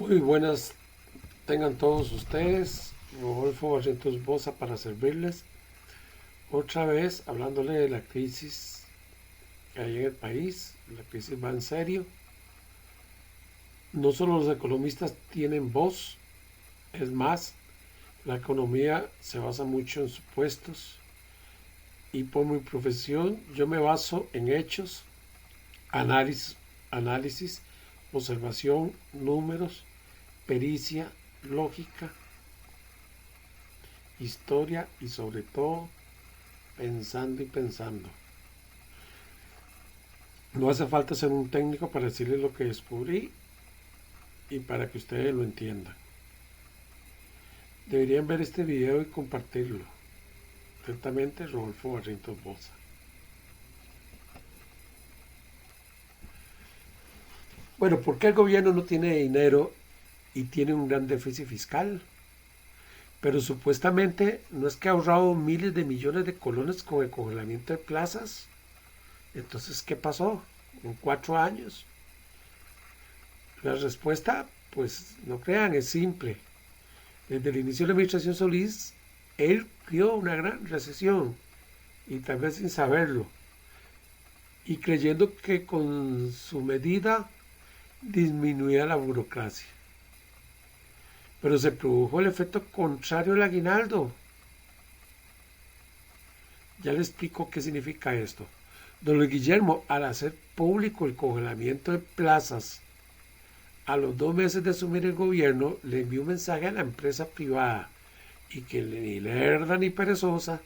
Muy buenas tengan todos ustedes. Rodolfo Barrientos Boza para servirles. Otra vez hablándole de la crisis que hay en el país. La crisis va en serio. No solo los economistas tienen voz, es más, la economía se basa mucho en supuestos. Y por mi profesión yo me baso en hechos, análisis, análisis, observación, números, pericia, lógica, historia y sobre todo pensando y pensando. No hace falta ser un técnico para decirles lo que descubrí y para que ustedes lo entiendan. Deberían ver este video y compartirlo. Atentamente, Rodolfo Barrientos Boza. Bueno, ¿por qué el gobierno no tiene dinero y tiene un gran déficit fiscal? Pero supuestamente no es que ha ahorrado miles de millones de colones con el congelamiento de plazas. Entonces, ¿qué pasó en 4 años? La respuesta, pues no crean, es simple. Desde el inicio de la administración Solís, él dio una gran recesión y tal vez sin saberlo y creyendo que con su medida disminuía la burocracia. Pero se produjo el efecto contrario al aguinaldo. Ya le explico qué significa esto. Don Luis Guillermo, al hacer público el congelamiento de plazas, a los 2 meses de asumir el gobierno, le envió un mensaje a la empresa privada y que ni lerda ni perezosa,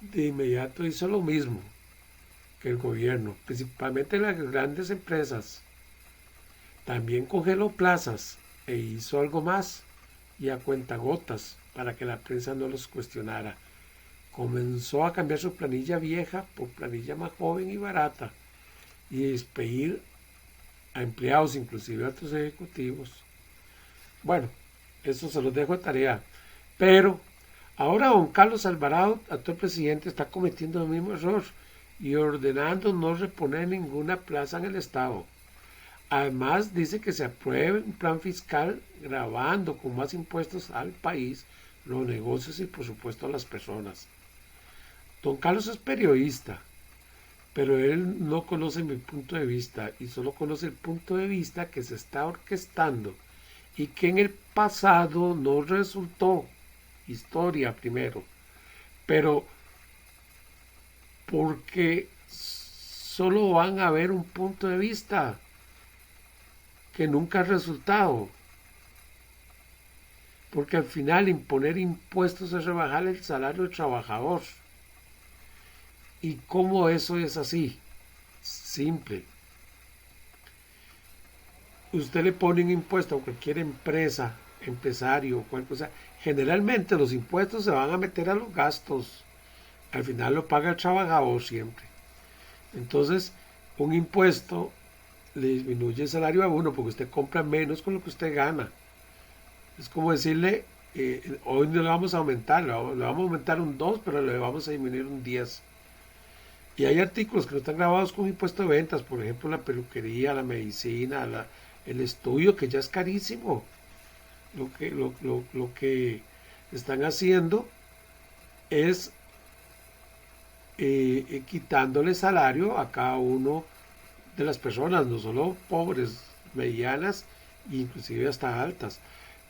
de inmediato hizo lo mismo que el gobierno, principalmente las grandes empresas. También congeló plazas e hizo algo más y a cuentagotas para que la prensa no los cuestionara. Comenzó a cambiar su planilla vieja por planilla más joven y barata y despedir a empleados, inclusive a otros ejecutivos. Bueno, eso se los dejo de tarea. Pero ahora don Carlos Alvarado, actual presidente, está cometiendo el mismo error y ordenando no reponer ninguna plaza en el Estado. Además, dice que se apruebe un plan fiscal grabando con más impuestos al país, los negocios y por supuesto a las personas. Don Carlos es periodista, pero él no conoce mi punto de vista y solo conoce el punto de vista que se está orquestando y que en el pasado no resultó. Historia primero, pero porque solo van a ver un punto de vista que nunca ha resultado, porque al final imponer impuestos es rebajar el salario del trabajador. ¿Y cómo eso es así? Simple. Usted le pone un impuesto a cualquier empresa, empresario o cualquier cosa. Generalmente los impuestos se van a meter a los gastos. Al final lo paga el trabajador siempre. Entonces, un impuesto le disminuye el salario a uno porque usted compra menos con lo que usted gana. Es como decirle, hoy no le vamos a aumentar, le vamos a aumentar un 2, pero le vamos a disminuir un 10. Y hay artículos que no están grabados con impuesto de ventas, por ejemplo la peluquería, la medicina, el estudio, que ya es carísimo. Lo que están haciendo es quitándole salario a cada uno de las personas, no solo pobres, medianas e inclusive hasta altas,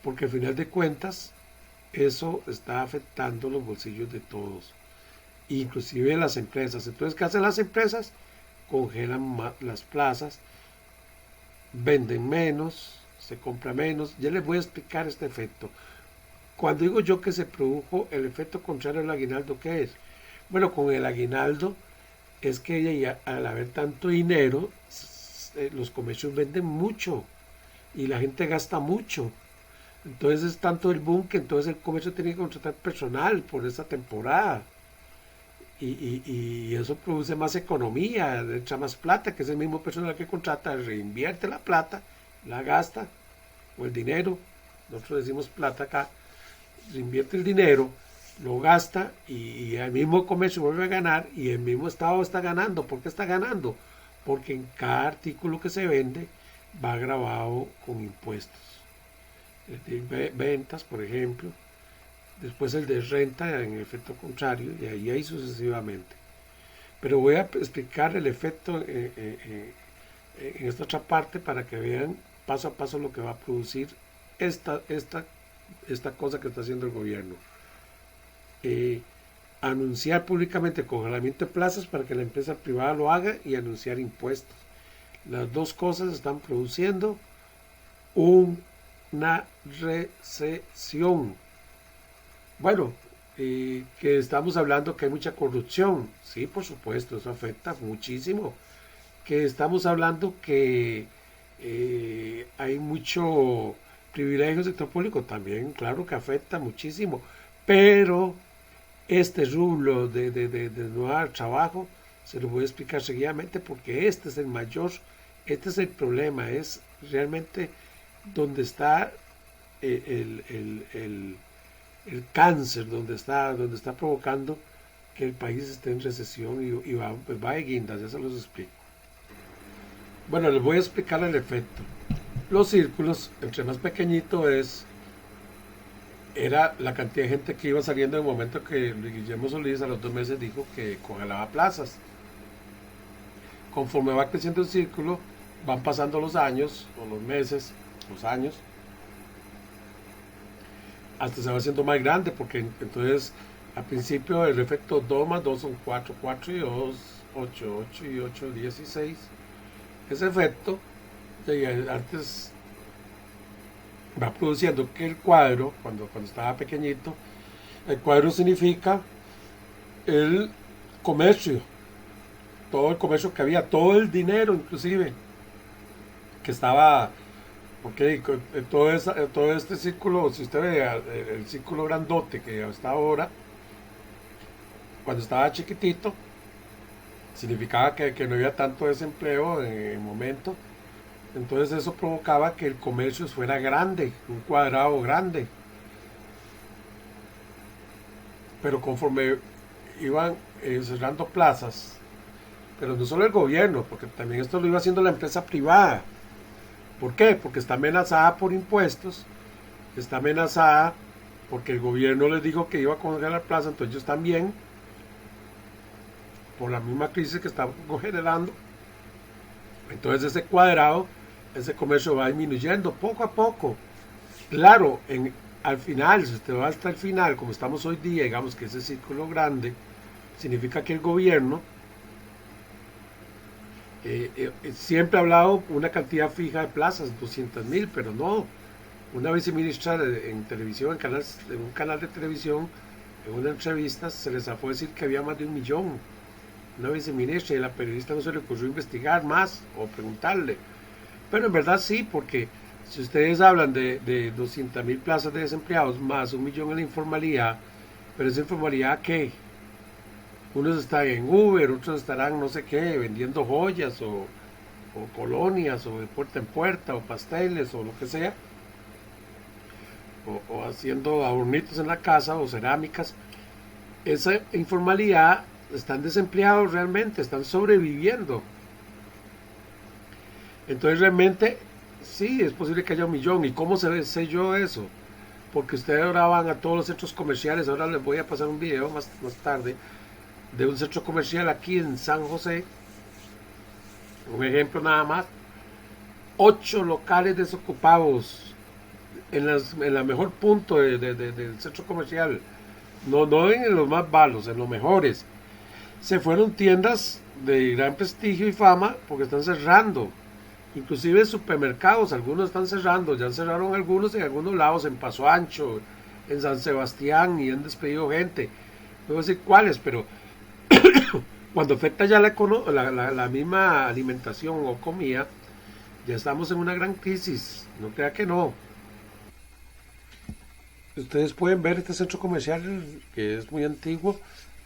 porque al final de cuentas eso está afectando los bolsillos de todos, inclusive las empresas. Entonces, ¿qué hacen las empresas? Congelan las plazas, venden menos, se compra menos. Ya les voy a explicar este efecto. Cuando digo yo que se produjo el efecto contrario al aguinaldo, ¿qué es? Bueno, con el aguinaldo es que ya, al haber tanto dinero, los comercios venden mucho y la gente gasta mucho. Entonces es tanto el boom que entonces el comercio tiene que contratar personal por esa temporada. Y eso produce más economía, echa más plata, que es el mismo personal que contrata, reinvierte la plata, la gasta, o el dinero, nosotros decimos plata acá, reinvierte el dinero, lo gasta y el mismo comercio vuelve a ganar y el mismo Estado está ganando. ¿Por qué está ganando? Porque en cada artículo que se vende va grabado con impuestos. el de ventas, por ejemplo, después el de renta en efecto contrario, y ahí sucesivamente. Pero voy a explicar el efecto en esta otra parte para que vean paso a paso lo que va a producir esta, esta, esta cosa que está haciendo el gobierno. Eh, Anunciar públicamente el congelamiento de plazas para que la empresa privada lo haga y anunciar impuestos. Las dos cosas están produciendo una recesión. Bueno, que estamos hablando que hay mucha corrupción. Sí, por supuesto, eso afecta muchísimo. Que estamos hablando que hay mucho privilegio del sector público también, claro que afecta muchísimo. Pero este rublo de no dar trabajo se lo voy a explicar seguidamente porque este es el mayor, este es el problema, es realmente donde está el cáncer, donde está provocando que el país esté en recesión y va, pues va de guindas, ya se los explico. Bueno, les voy a explicar el efecto. Los círculos, entre más pequeñito era la cantidad de gente que iba saliendo en el momento que Guillermo Solís a los 2 meses dijo que congelaba plazas. Conforme va creciendo el círculo, van pasando los años, o los meses, los años, hasta se va haciendo más grande, porque entonces al principio el efecto 2 más 2 son 4, 4 y 2, 8, 8 y 8, 16. Ese efecto antes va produciendo que el cuadro, cuando estaba pequeñito, el cuadro significa el comercio, todo el comercio que había, todo el dinero inclusive, que estaba, porque todo este círculo, si usted ve el círculo grandote que hasta ahora, cuando estaba chiquitito, significaba que no había tanto desempleo en el momento, entonces eso provocaba que el comercio fuera grande, un cuadrado grande. Pero conforme iban cerrando plazas, pero no solo el gobierno, porque también esto lo iba haciendo la empresa privada. ¿Por qué? Porque está amenazada por impuestos, está amenazada porque el gobierno les dijo que iba a congelar la plaza, entonces ellos también, por la misma crisis que estamos generando, entonces ese cuadrado, ese comercio va disminuyendo poco a poco. Claro, al final, si usted va hasta el final, como estamos hoy día, digamos que ese círculo grande, significa que el gobierno siempre ha hablado una cantidad fija de plazas, 200,000, pero no. Una viceministra en televisión, en un canal de televisión, en una entrevista, se les fue a decir que había más de 1 millón. Una viceministra y a la periodista no se le ocurrió investigar más o preguntarle. Pero en verdad sí, porque si ustedes hablan de 200,000 plazas de desempleados más 1 millón en la informalidad, pero esa informalidad ¿qué? Unos están en Uber, otros estarán no sé qué, vendiendo joyas o colonias o de puerta en puerta o pasteles o lo que sea, o haciendo adornitos en la casa o cerámicas. Esa informalidad están desempleados realmente, están sobreviviendo. Entonces realmente sí, es posible que haya 1 millón. ¿Y cómo sé yo eso? Porque ustedes ahora van a todos los centros comerciales, ahora les voy a pasar un video más tarde de un centro comercial aquí en San José, un ejemplo nada más, 8 locales desocupados en la mejor punto del centro comercial, no en los más malos, en los mejores. Se fueron tiendas de gran prestigio y fama porque están cerrando. Inclusive supermercados, algunos están cerrando, ya cerraron algunos en algunos lados, en Paso Ancho, en San Sebastián, y han despedido gente. No voy a decir cuáles, pero cuando afecta ya la misma alimentación o comida, ya estamos en una gran crisis, no crea que no. Ustedes pueden ver este centro comercial que es muy antiguo,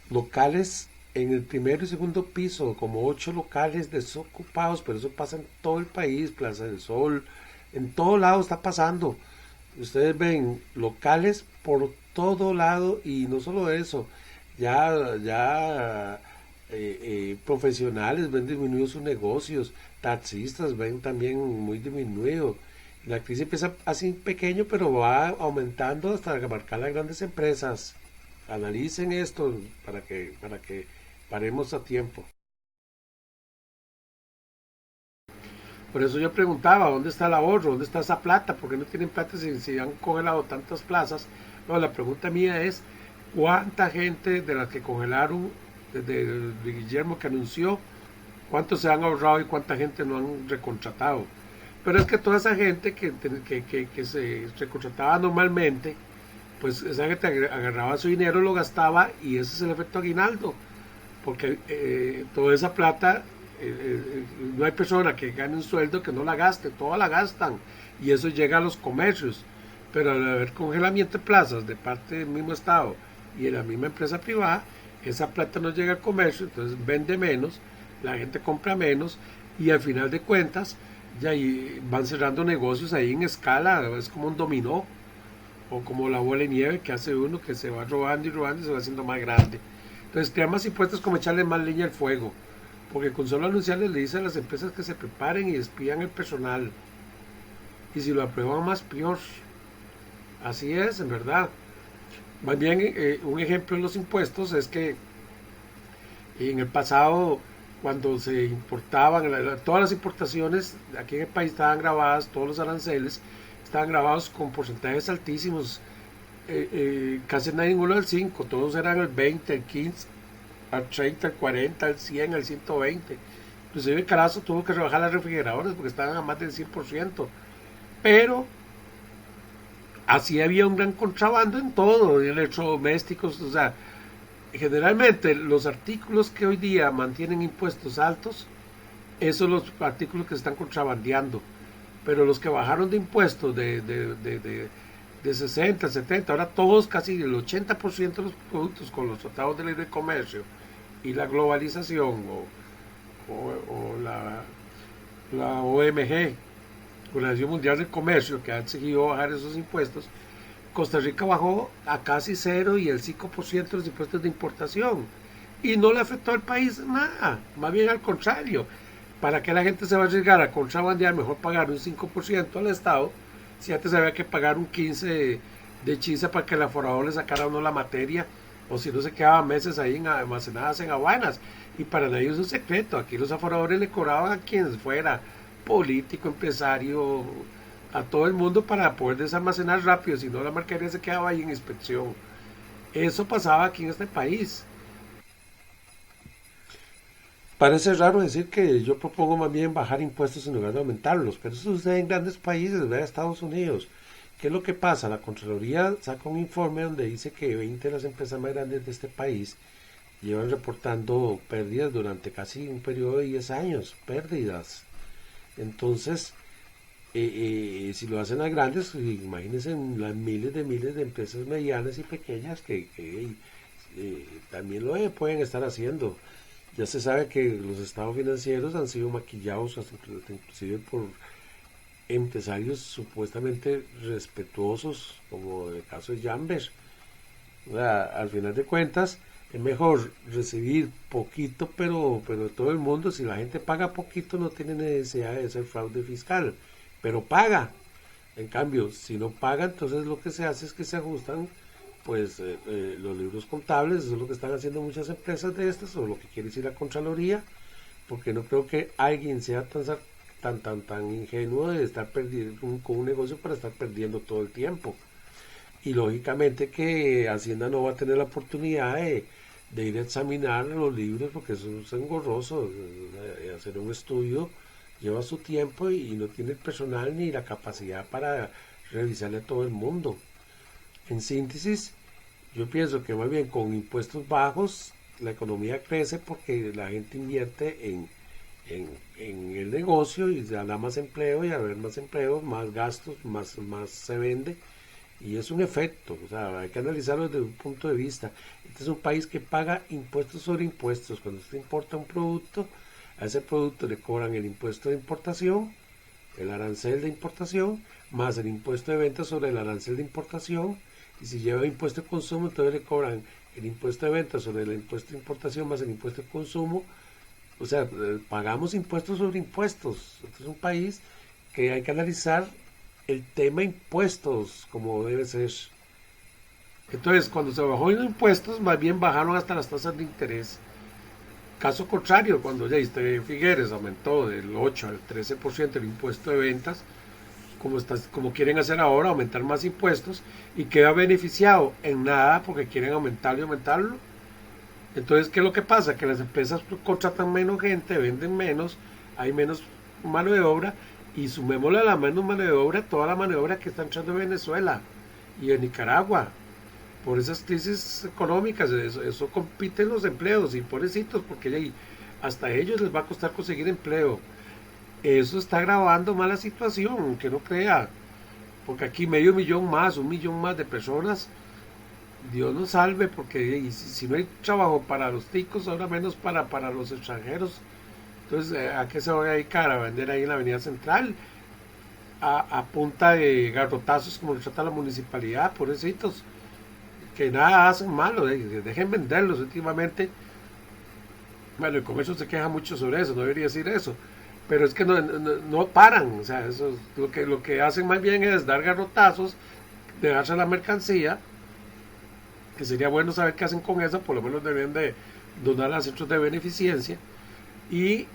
locales en el primero y segundo piso, como 8 locales desocupados, pero eso pasa en todo el país, Plaza del Sol, en todo lado está pasando. Ustedes ven locales por todo lado y no solo eso, ya profesionales ven disminuidos sus negocios, taxistas ven también muy disminuido. La crisis empieza así pequeño, pero va aumentando hasta abarcar las grandes empresas. Analicen esto para que paremos a tiempo. Por eso yo preguntaba, ¿dónde está el ahorro? ¿Dónde está esa plata? ¿Por qué no tienen plata si han congelado tantas plazas? No, la pregunta mía es, ¿cuánta gente de las que congelaron, desde Guillermo que anunció, cuántos se han ahorrado y cuánta gente no han recontratado? Pero es que toda esa gente que se recontrataba normalmente, pues esa gente agarraba su dinero, lo gastaba y ese es el efecto aguinaldo, porque toda esa plata, no hay persona que gane un sueldo que no la gaste, toda la gastan y eso llega a los comercios, pero al haber congelamiento de plazas de parte del mismo Estado y de la misma empresa privada, esa plata no llega al comercio, entonces vende menos, la gente compra menos y al final de cuentas ya van cerrando negocios ahí en escala, es como un dominó o como la bola de nieve que hace uno que se va robando y robando y se va haciendo más grande. Entonces, crear más impuestos es como echarle más leña al fuego, porque con solo anunciarles le dicen a las empresas que se preparen y despidan el personal. Y si lo aprueban más, peor. Así es, en verdad. Más bien, un ejemplo de los impuestos es que en el pasado, cuando se importaban, todas las importaciones aquí en el país estaban grabadas, todos los aranceles estaban grabados con porcentajes altísimos. Casi nadie ninguno del 5, todos eran el 20, el 15, al 30, al 40, al 100, al 120. Inclusive Carazo tuvo que rebajar las refrigeradoras porque estaban a más del 100%. Pero así había un gran contrabando en todo, electrodomésticos, o sea, generalmente los artículos que hoy día mantienen impuestos altos, esos son los artículos que se están contrabandeando. Pero los que bajaron de impuestos de 60, 70, ahora todos, casi el 80% de los productos con los tratados de libre comercio y la globalización o la OMG, Organización Mundial del Comercio, que han seguido bajar esos impuestos, Costa Rica bajó a casi cero y el 5% de los impuestos de importación. Y no le afectó al país nada, más bien al contrario. ¿Para qué la gente se va a arriesgar a contrabandear? Mejor pagar un 5% al Estado, si antes había que pagar un 15% de chisa para que el aforador le sacara a uno la materia, o si no se quedaba meses ahí almacenadas en aduanas. Y para nadie es un secreto, aquí los aforadores le cobraban a quien fuera, político, empresario, a todo el mundo para poder desalmacenar rápido, si no la mercadería se quedaba ahí en inspección. Eso pasaba aquí en este país. Parece raro decir que yo propongo más bien bajar impuestos en lugar de aumentarlos, pero eso sucede en grandes países, vea Estados Unidos. ¿Qué es lo que pasa? La Contraloría saca un informe donde dice que 20 de las empresas más grandes de este país llevan reportando pérdidas durante casi un periodo de 10 años, pérdidas. Entonces, si lo hacen a grandes, imagínense en las miles de empresas medianas y pequeñas que también pueden estar haciendo. Ya se sabe que los estados financieros han sido maquillados inclusive por empresarios supuestamente respetuosos, como el caso de Jamber. O sea, al final de cuentas, es mejor recibir poquito, pero todo el mundo, si la gente paga poquito, no tiene necesidad de hacer fraude fiscal, pero paga. En cambio, si no paga, entonces lo que se hace es que se ajustan pues los libros contables, eso es lo que están haciendo muchas empresas de estas, o lo que quiere decir la Contraloría, porque no creo que alguien sea tan ingenuo de estar perdiendo con un negocio para estar perdiendo todo el tiempo. Y lógicamente que Hacienda no va a tener la oportunidad de ir a examinar los libros porque eso es engorroso, hacer un estudio lleva su tiempo y no tiene el personal ni la capacidad para revisarle a todo el mundo. En síntesis, yo pienso que más bien con impuestos bajos la economía crece porque la gente invierte en el negocio y da más empleo y al haber más empleo, más gastos, más se vende y es un efecto, o sea, hay que analizarlo desde un punto de vista. Este es un país que paga impuestos sobre impuestos. Cuando usted importa un producto, a ese producto le cobran el impuesto de importación, el arancel de importación, más el impuesto de venta sobre el arancel de importación, y si lleva impuesto de consumo, entonces le cobran el impuesto de venta sobre el impuesto de importación más el impuesto de consumo. O sea, pagamos impuestos sobre impuestos. Este es un país que hay que analizar el tema impuestos como debe ser. Entonces, cuando se bajó en impuestos, más bien bajaron hasta las tasas de interés. Caso contrario, cuando ya Figueres aumentó del 8 al 13% el impuesto de ventas, como quieren hacer ahora, aumentar más impuestos, y queda beneficiado en nada porque quieren aumentarlo y aumentarlo. Entonces, ¿qué es lo que pasa? Que las empresas contratan menos gente, venden menos, hay menos mano de obra, y sumémosle a la menos mano de obra toda la mano de obra que está entrando de Venezuela y de Nicaragua por esas crisis económicas. Eso compiten los empleos y pobrecitos, porque hasta a ellos les va a costar conseguir empleo. Eso está agravando más la situación, que no crea, porque aquí medio millón más, 1 millón más de personas, Dios nos salve, porque si no hay trabajo para los ticos, ahora menos para los extranjeros. Entonces, ¿a qué se va a dedicar? A vender ahí en la Avenida Central, a punta de garrotazos como lo trata la municipalidad, pobrecitos, que nada hacen malo, dejen venderlos últimamente. Bueno, el comercio se queja mucho sobre eso, no debería decir eso, pero es que no paran. O sea, eso es lo que hacen más bien es dar garrotazos, dejarse la mercancía, que sería bueno saber qué hacen con eso. Por lo menos deberían de donar a centros de beneficencia, y,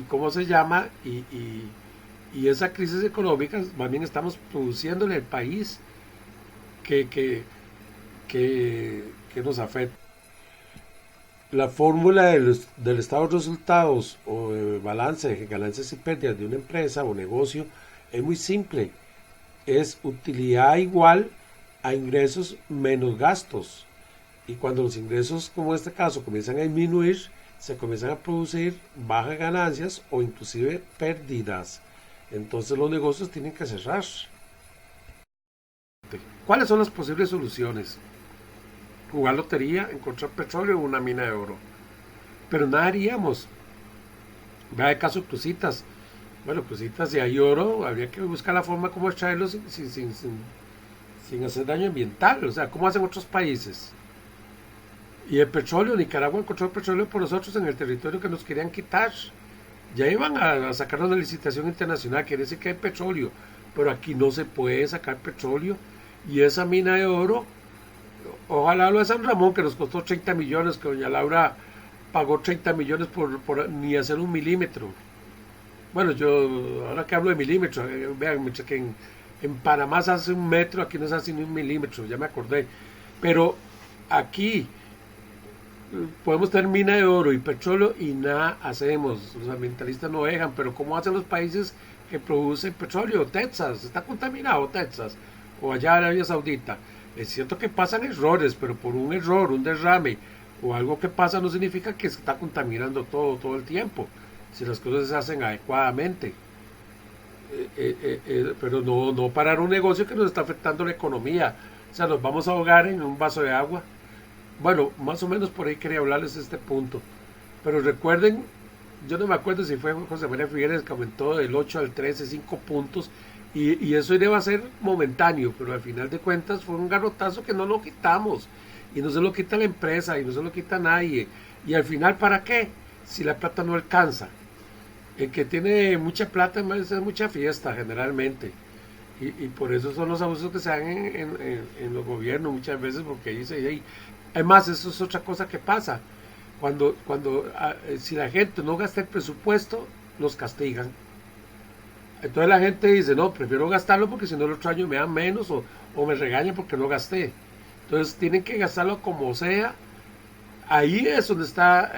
¿cómo se llama? Y esa crisis económica, más bien estamos produciendo en el país que, que, que nos afecta. La fórmula del estado de resultados o de balance de ganancias y pérdidas de una empresa o negocio es muy simple. Es utilidad igual a ingresos menos gastos. Y cuando los ingresos, como en este caso, comienzan a disminuir, se comienzan a producir bajas ganancias o inclusive pérdidas. Entonces los negocios tienen que cerrar. ¿Cuáles son las posibles soluciones? Jugar lotería, encontrar petróleo o una mina de oro. Pero nada haríamos. Vea el caso Cruzitas. Bueno, Cruzitas, si hay oro, habría que buscar la forma como extraerlo sin hacer daño ambiental. O sea, ¿cómo hacen otros países? Y el petróleo, Nicaragua encontró el petróleo por nosotros en el territorio que nos querían quitar. Ya iban a sacar una licitación internacional, quiere decir que hay petróleo, pero aquí no se puede sacar petróleo. Y esa mina de oro, ojalá lo de San Ramón, que nos costó 30 millones, que doña Laura pagó 30 millones por ni hacer 1 milímetro. Bueno, yo ahora que hablo de milímetros, vean, que en Panamá se hace 1 metro, aquí no se hace ni 1 milímetro, ya me acordé. Pero aquí podemos tener mina de oro y petróleo y nada hacemos. Los ambientalistas no dejan, pero ¿cómo hacen los países que producen petróleo? Texas, está contaminado Texas, o allá Arabia Saudita. Es cierto que pasan errores, pero por un error, un derrame o algo que pasa no significa que se está contaminando todo el tiempo, si las cosas se hacen adecuadamente. Pero no parar un negocio que nos está afectando la economía. O sea, nos vamos a ahogar en un vaso de agua. Bueno, más o menos por ahí quería hablarles de este punto. Pero recuerden, yo no me acuerdo si fue José María Figueres que aumentó del 8 al 13, 5 puntos, y eso iba a ser momentáneo, pero al final de cuentas fue un garrotazo que no lo quitamos, y no se lo quita la empresa, y no se lo quita nadie, y al final, ¿para qué? Si la plata no alcanza. El que tiene mucha plata es mucha fiesta generalmente, y por eso son los abusos que se dan en los gobiernos muchas veces, porque dice, hey, además eso es otra cosa que pasa, si la gente no gasta el presupuesto, los castigan. Entonces la gente dice, no, prefiero gastarlo porque si no el otro año me dan menos, o me regañan porque no gasté. Entonces tienen que gastarlo como sea. Ahí es donde está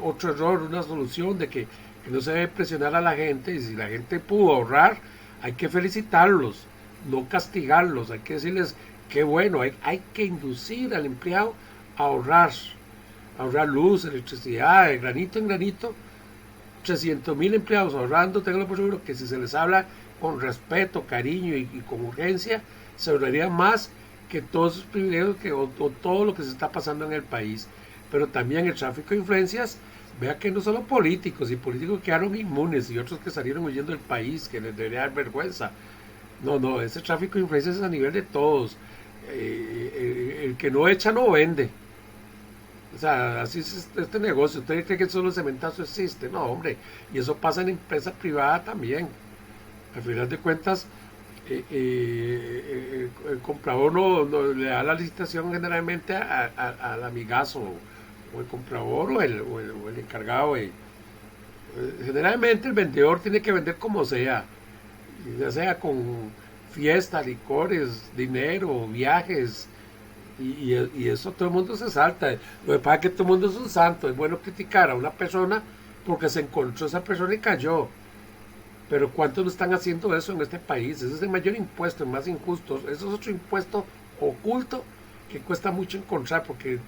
otro error, una solución de que no se debe presionar a la gente, y si la gente pudo ahorrar, hay que felicitarlos, no castigarlos, hay que decirles que bueno, hay que inducir al empleado a ahorrar luz, electricidad, de granito en granito. 300,000 empleados ahorrando, tengo por seguro que si se les habla con respeto, cariño y con urgencia, se ahorraría más que todos esos privilegios o todo lo que se está pasando en el país. Pero también el tráfico de influencias, vea que no solo políticos, y políticos quedaron inmunes y otros que salieron huyendo del país, que les debería dar vergüenza. No, ese tráfico de influencias es a nivel de todos. El que no echa no vende. O sea, así es este negocio. ¿Usted cree que solo el cementazo existe? No, hombre. Y eso pasa en empresa privada también. Al final de cuentas, el comprador no le da la licitación generalmente al amigazo, o el comprador o el encargado. Generalmente el vendedor tiene que vender como sea, ya sea con fiesta, licores, dinero, viajes, y eso todo el mundo se salta. Lo que pasa es que todo el mundo es un santo. Es bueno criticar a una persona porque se encontró esa persona y cayó. Pero ¿cuántos no están haciendo eso en este país? Ese es el mayor impuesto, el más injusto. Eso es otro impuesto oculto que cuesta mucho encontrar porque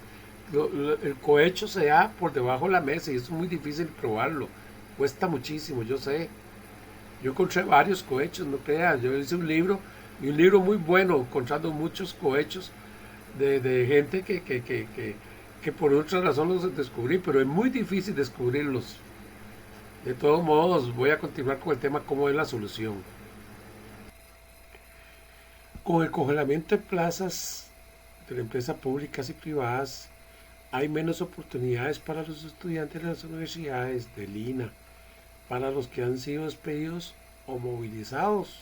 el cohecho se da por debajo de la mesa y es muy difícil probarlo. Cuesta muchísimo, yo sé. Yo encontré varios cohechos, no creas. Yo hice un libro, y un libro muy bueno, encontrando muchos cohechos de gente que por otra razón los descubrí, pero es muy difícil descubrirlos. De todos modos, voy a continuar con el tema cómo es la solución. Con el congelamiento de plazas de empresas públicas y privadas, hay menos oportunidades para los estudiantes de las universidades de Lina, para los que han sido despedidos o movilizados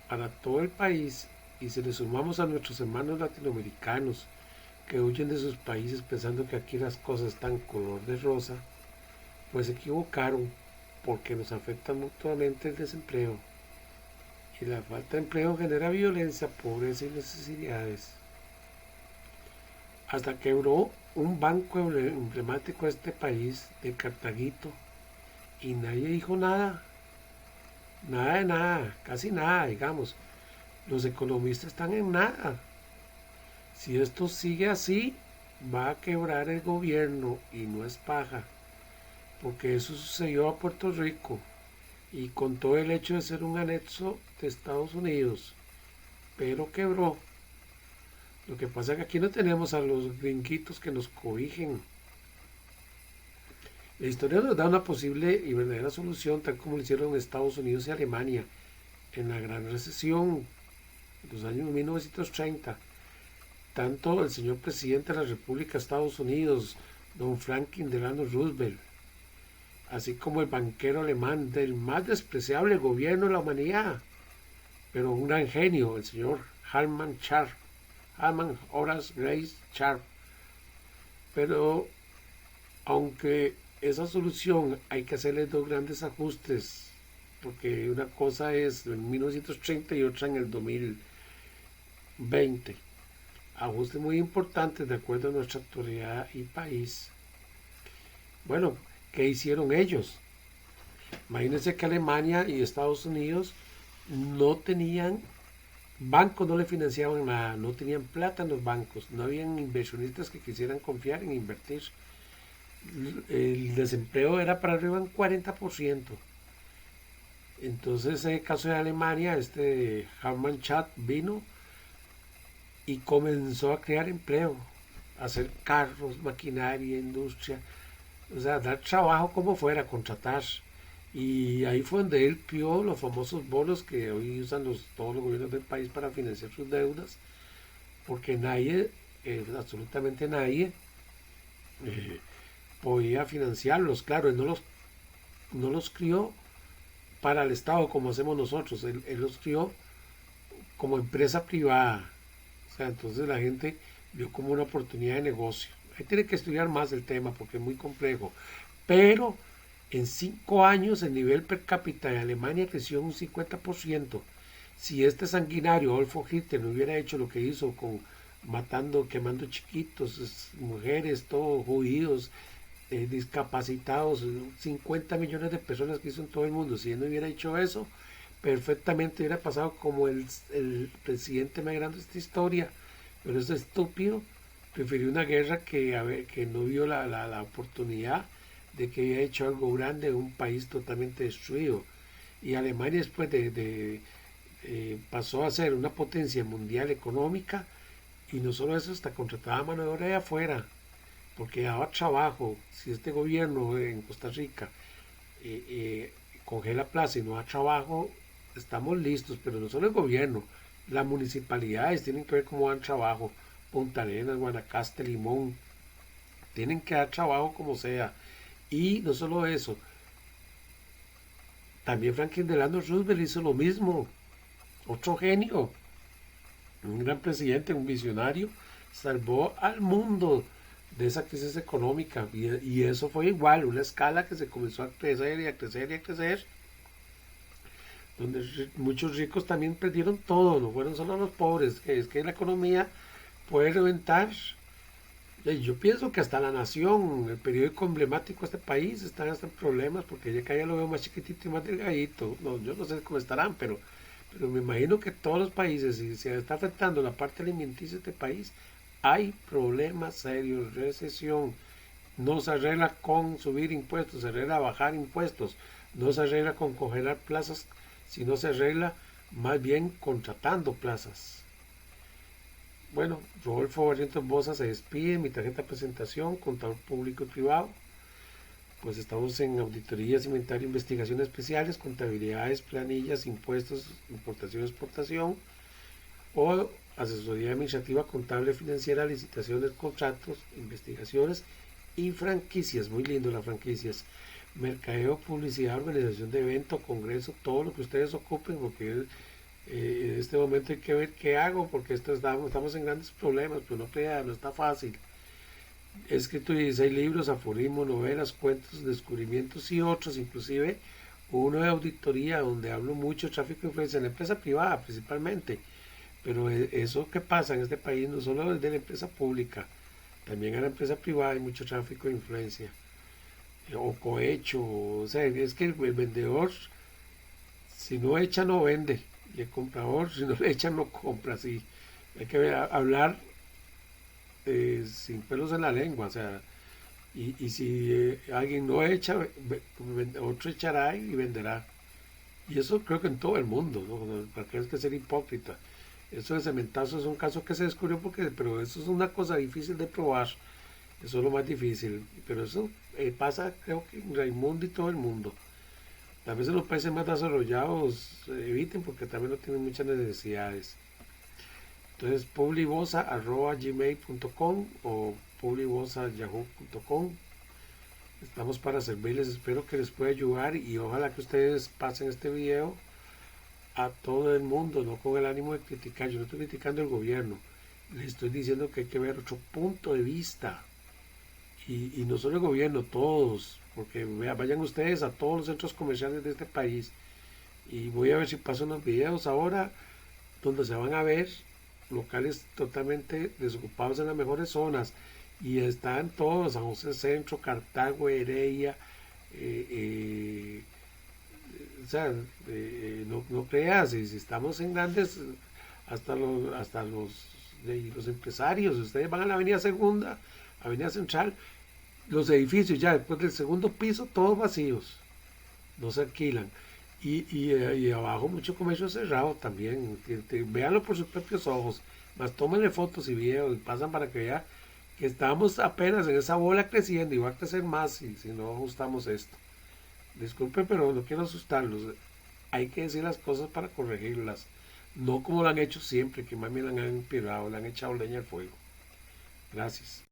para todo el país. Y si le sumamos a nuestros hermanos latinoamericanos que huyen de sus países pensando que aquí las cosas están color de rosa, pues se equivocaron, porque nos afecta mutuamente el desempleo. Y la falta de empleo genera violencia, pobreza y necesidades. Hasta quebró un banco emblemático de este país, de Cartaguito, y nadie dijo nada. Nada de nada, casi nada, digamos. Los economistas están en nada. Si esto sigue así, va a quebrar el gobierno y no es paja, porque eso sucedió a Puerto Rico y con todo el hecho de ser un anexo de Estados Unidos, pero quebró. Lo que pasa es que aquí no tenemos a los gringuitos que nos cobijen. La historia nos da una posible y verdadera solución, tal como lo hicieron Estados Unidos y Alemania en la Gran Recesión de los años 1930. Tanto el señor presidente de la República de Estados Unidos, don Franklin Delano Roosevelt, así como el banquero alemán del más despreciable gobierno de la humanidad, pero un gran genio, el señor Harman Horace Grace Sharp. Pero aunque esa solución hay que hacerle dos grandes ajustes, porque una cosa es en 1930 y otra en el 2020. Ajustes muy importantes de acuerdo a nuestra actualidad y país. Bueno, ¿qué hicieron ellos? Imagínense que Alemania y Estados Unidos no tenían bancos, no le financiaban nada, no tenían plata en los bancos, no habían inversionistas que quisieran confiar en invertir. El desempleo era para arriba en 40%. Entonces, en el caso de Alemania, este Harman Chat vino y comenzó a crear empleo, a hacer carros, maquinaria, industria, o sea, dar trabajo como fuera, contratar. Y ahí fue donde él pidió los famosos bonos que hoy usan todos los gobiernos del país para financiar sus deudas, porque nadie, absolutamente nadie, eh, podía financiarlos. Claro, él no los crió para el Estado como hacemos nosotros, él los crió como empresa privada. O sea, entonces la gente vio como una oportunidad de negocio. Ahí tiene que estudiar más el tema porque es muy complejo. Pero en 5 años el nivel per cápita de Alemania creció un 50%. Si este sanguinario Adolfo Hitler no hubiera hecho lo que hizo con matando, quemando chiquitos, mujeres, todos judíos, discapacitados, 50 millones de personas que hizo en todo el mundo, si él no hubiera hecho eso, perfectamente hubiera pasado como el presidente más grande de esta historia. Pero es estúpido, prefirió una guerra que no vio la oportunidad de que había hecho algo grande en un país totalmente destruido. Y Alemania después pasó a ser una potencia mundial económica, y no solo eso, hasta contrataba mano de obra de afuera, porque daba trabajo. Si este gobierno en Costa Rica congela plaza y no da trabajo, estamos listos. Pero no solo el gobierno, las municipalidades tienen que ver cómo dan trabajo. Punta Arenas, Guanacaste, Limón, tienen que dar trabajo como sea. Y no solo eso, también Franklin Delano Roosevelt hizo lo mismo. otro genio, un gran presidente, un visionario, salvó al mundo de esa crisis económica y eso fue igual, una escala que se comenzó a crecer y a crecer y a crecer, donde muchos ricos también perdieron todo, no fueron solo los pobres, que es que la economía puede reventar. Yo pienso que hasta La Nación, el periódico emblemático de este país, están hasta en problemas porque ya acá ya lo veo más chiquitito y más delgadito. No, yo no sé cómo estarán, pero me imagino que todos los países, si se está afectando la parte alimenticia de este país, hay problemas serios, recesión. No se arregla con subir impuestos, se arregla bajar impuestos. No se arregla con congelar plazas, sino se arregla más bien contratando plazas. Bueno, Rodolfo Barrientos Bosa se despide, mi tarjeta de presentación, contador público y privado. Pues estamos en auditorías, inventario, investigaciones especiales, contabilidades, planillas, impuestos, importación, exportación o asesoría administrativa, contable, financiera, licitaciones, contratos, investigaciones y franquicias. Muy lindo las franquicias. Mercadeo, publicidad, organización de eventos, congreso, todo lo que ustedes ocupen, porque en este momento hay que ver qué hago, porque estamos en grandes problemas, pero no crea, no está fácil. He escrito 16 libros, aforismos, novelas, cuentos, descubrimientos y otros, inclusive uno de auditoría donde hablo mucho de tráfico de influencia en la empresa privada principalmente, pero eso que pasa en este país no solo es de la empresa pública, también en la empresa privada hay mucho tráfico de influencia o cohecho, o sea, es que el vendedor si no echa no vende y el comprador si no le echa no compra, sí. Hay que hablar sin pelos en la lengua, o sea, y si alguien no echa, otro echará y venderá. Y eso creo que en todo el mundo, ¿no? ¿Para qué es que ser hipócrita? Eso de cementazo es un caso que se descubrió porque, pero eso es una cosa difícil de probar. Eso es lo más difícil. Pero eso pasa, creo que en Raimundo y todo el mundo. Tal vez en los países más desarrollados eviten porque también no tienen muchas necesidades. Entonces, publibosa@gmail.com o publibosa@yahoo.com. Estamos para servirles, espero que les pueda ayudar y ojalá que ustedes pasen este video a todo el mundo, no con el ánimo de criticar. Yo no estoy criticando el gobierno, les estoy diciendo que hay que ver otro punto de vista. Y no solo el gobierno, todos, porque vayan ustedes a todos los centros comerciales de este país. Y voy a ver si paso unos videos ahora donde se van a ver locales totalmente desocupados en las mejores zonas. Y están todos, San José Centro, Cartago, Heredia, eh, eh, o sea, no creas, si estamos en grandes, hasta los empresarios, ustedes van a la Avenida Segunda, Avenida Central, los edificios ya después del segundo piso, todos vacíos, no se alquilan. Y abajo mucho comercio cerrado también, véanlo por sus propios ojos, más tómenle fotos y videos, y pasan para que vean que estamos apenas en esa bola creciendo y va a crecer más si no ajustamos esto. Disculpen, pero no quiero asustarlos. Hay que decir las cosas para corregirlas. No como lo han hecho siempre, que más bien la han empeorado, le han echado leña al fuego. Gracias.